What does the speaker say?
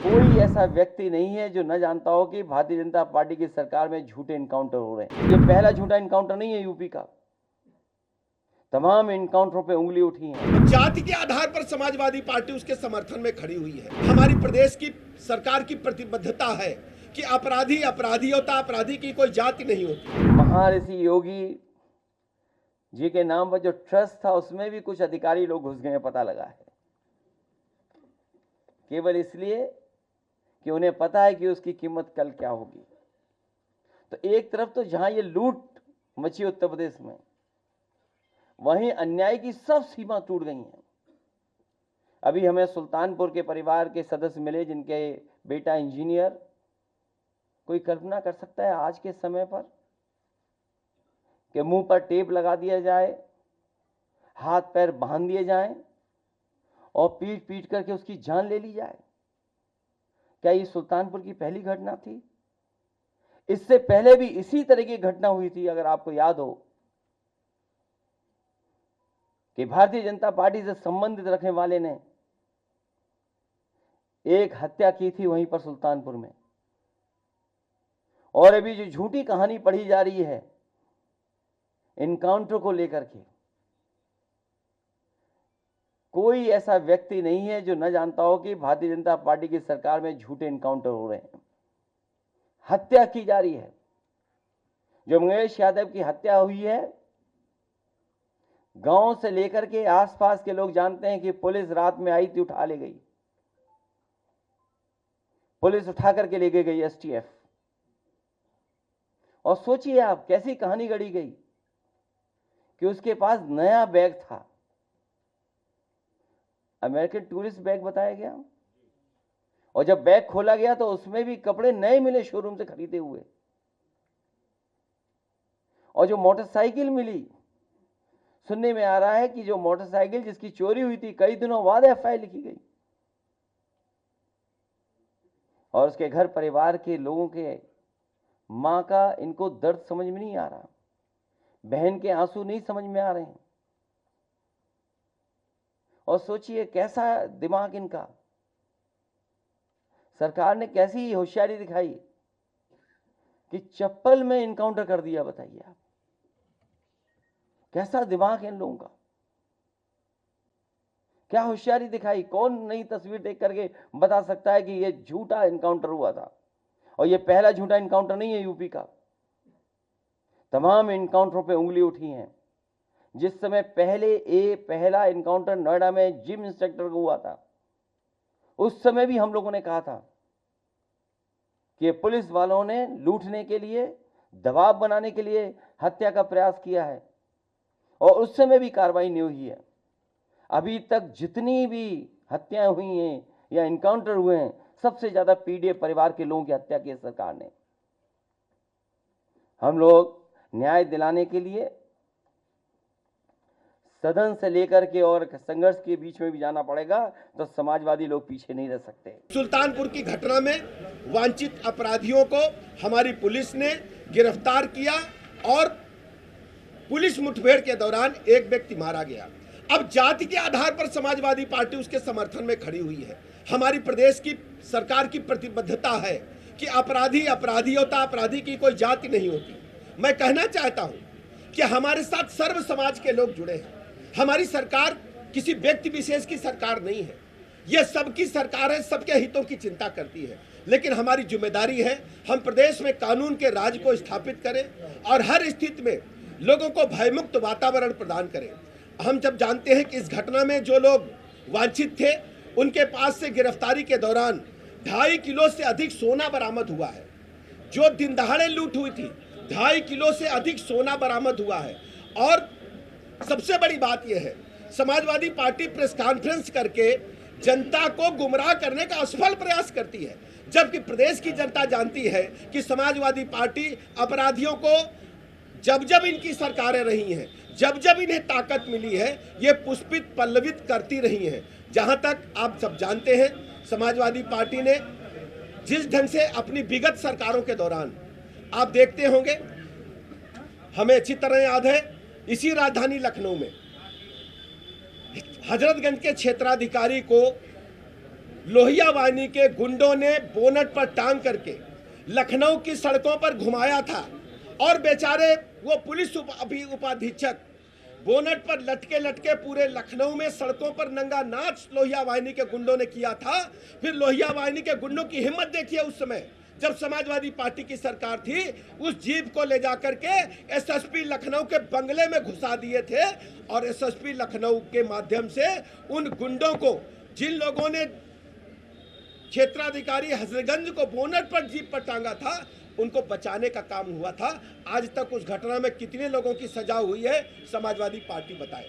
कोई ऐसा व्यक्ति नहीं है जो न जानता हो कि भारतीय जनता पार्टी की सरकार में झूठे इनकाउंटर हो रहे हैं। ये पहला झूठा इनकाउंटर नहीं है यूपी का, तमाम इनकाउंटरों पे उंगली उठी है। जाति के आधार पर समाजवादी पार्टी उसके समर्थन में खड़ी हुई है। हमारी प्रदेश की सरकार की प्रतिबद्धता है कि अपराधी अपराधी होता, अपराधी की कोई जाति नहीं होती। महर्षि योगी जी के नाम पर जो ट्रस्ट था उसमें भी कुछ अधिकारी लोग घुस गए, पता लगा है, केवल इसलिए कि उन्हें पता है कि उसकी कीमत कल क्या होगी। तो एक तरफ तो जहां ये लूट मची उत्तर प्रदेश में, वहीं अन्याय की सब सीमा टूट गई हैं। अभी हमें सुल्तानपुर के परिवार के सदस्य मिले जिनके बेटा इंजीनियर। कोई कल्पना कर सकता है आज के समय पर कि मुंह पर टेप लगा दिया जाए, हाथ पैर बांध दिए जाएं और पीट पीट करके उसकी जान ले ली जाए? क्या ये सुल्तानपुर की पहली घटना थी? इससे पहले भी इसी तरह की घटना हुई थी। अगर आपको याद हो कि भारतीय जनता पार्टी से संबंधित रखने वाले ने एक हत्या की थी वहीं पर सुल्तानपुर में। और अभी जो झूठी कहानी पढ़ी जा रही है इनकाउंटर को लेकर के, कोई ऐसा व्यक्ति नहीं है जो न जानता हो कि भारतीय जनता पार्टी की सरकार में झूठे इनकाउंटर हो रहे हैं, हत्या की जा रही है। जो मंगेश यादव की हत्या हुई है, गांव से लेकर के आसपास के लोग जानते हैं कि पुलिस रात में आई थी, उठा ले गई, पुलिस उठा करके लेके गई एसटीएफ। और सोचिए आप कैसी कहानी गढ़ी गई कि उसके पास नया बैग था, अमेरिकन टूरिस्ट बैग बताया गया, और जब बैग खोला गया तो उसमें भी कपड़े नए मिले शोरूम से खरीदे हुए। और जो मोटरसाइकिल मिली, सुनने में आ रहा है कि जो मोटरसाइकिल जिसकी चोरी हुई थी कई दिनों बाद एफआईआर लिखी गई। और उसके घर परिवार के लोगों के मां का इनको दर्द समझ में नहीं आ रहा, बहन के आंसू नहीं समझ में आ रहे हैं। और सोचिए कैसा दिमाग इनका, सरकार ने कैसी होशियारी दिखाई कि चप्पल में इनकाउंटर कर दिया। बताइए आप, कैसा दिमाग है इन लोगों का, क्या होशियारी दिखाई। कौन नई तस्वीर देख करके बता सकता है कि यह झूठा इनकाउंटर हुआ था? और यह पहला झूठा इनकाउंटर नहीं है यूपी का, तमाम इनकाउंटरों पे उंगली उठी है। जिस समय पहला इनकाउंटर नोएडा में जिम इंस्ट्रक्टर को हुआ था, उस समय भी हम लोगों ने कहा था कि पुलिस वालों ने लूटने के लिए, दबाव बनाने के लिए हत्या का प्रयास किया है, और उस समय भी कार्रवाई नहीं हुई है। अभी तक जितनी भी हत्याएं हुई हैं या इनकाउंटर हुए हैं, सबसे ज्यादा पीड़ित परिवार के लोगों की हत्या की सरकार ने। हम लोग न्याय दिलाने के लिए सदन से लेकर के और संघर्ष के बीच में भी जाना पड़ेगा, तो समाजवादी लोग पीछे नहीं रह सकते। सुल्तानपुर की घटना में वांछित अपराधियों को हमारी पुलिस ने गिरफ्तार किया और पुलिस मुठभेड़ के दौरान एक व्यक्ति मारा गया। अब जाति के आधार पर समाजवादी पार्टी उसके समर्थन में खड़ी हुई है। हमारी प्रदेश की सरकार की प्रतिबद्धता है कि अपराधी अपराधी होता, अपराधी की कोई जाति नहीं होती। मैं कहना चाहता हूं कि हमारे साथ सर्व समाज के लोग जुड़े हैं। हमारी सरकार किसी व्यक्ति विशेष की सरकार नहीं है, यह सबकी सरकार है, सबके हितों की चिंता करती है। लेकिन हमारी जिम्मेदारी है हम प्रदेश में कानून के राज को स्थापित करें और हर स्थिति में लोगों को भयमुक्त वातावरण प्रदान करें। हम जब जानते हैं कि इस घटना में जो लोग वांछित थे उनके पास से गिरफ्तारी के दौरान 2.5 किलो से अधिक सोना बरामद हुआ है। जो दिन दहाड़े लूट हुई थी, 2.5 किलो से अधिक सोना बरामद हुआ है। और सबसे बड़ी बात यह है, समाजवादी पार्टी प्रेस कॉन्फ्रेंस करके जनता को गुमराह करने का असफल प्रयास करती है, जबकि प्रदेश की जनता जानती है कि समाजवादी पार्टी अपराधियों को जब जब इनकी सरकारें रही हैं, जब जब इन्हें ताकत मिली है, ये पुष्पित पल्लवित करती रही हैं। जहां तक आप सब जानते हैं, समाजवादी पार्टी ने जिस ढंग से अपनी विगत सरकारों के दौरान, आप देखते होंगे, हमें अच्छी तरह याद है, इसी राजधानी लखनऊ में हजरतगंज के क्षेत्राधिकारी को लोहिया वाहिनी के गुंडों ने बोनट पर टांग करके लखनऊ की सड़कों पर घुमाया था और बेचारे वो पुलिस उपाधीक्षक बोनट पर लटके लटके पूरे लखनऊ में सड़कों पर नंगा नाच लोहिया वाहिनी के गुंडों ने किया था। फिर लोहिया वाहिनी के गुंडों की हिम्मत देखिए, उस समय जब समाजवादी पार्टी की सरकार थी, उस जीप को ले जाकर के एसएसपी लखनऊ के बंगले में घुसा दिए थे और एसएसपी लखनऊ के माध्यम से उन गुंडों को, जिन लोगों ने क्षेत्राधिकारी हजरतगंज को बोनट पर जीप पर टांगा था, उनको बचाने का काम हुआ था। आज तक उस घटना में कितने लोगों की सजा हुई है समाजवादी पार्टी बताए।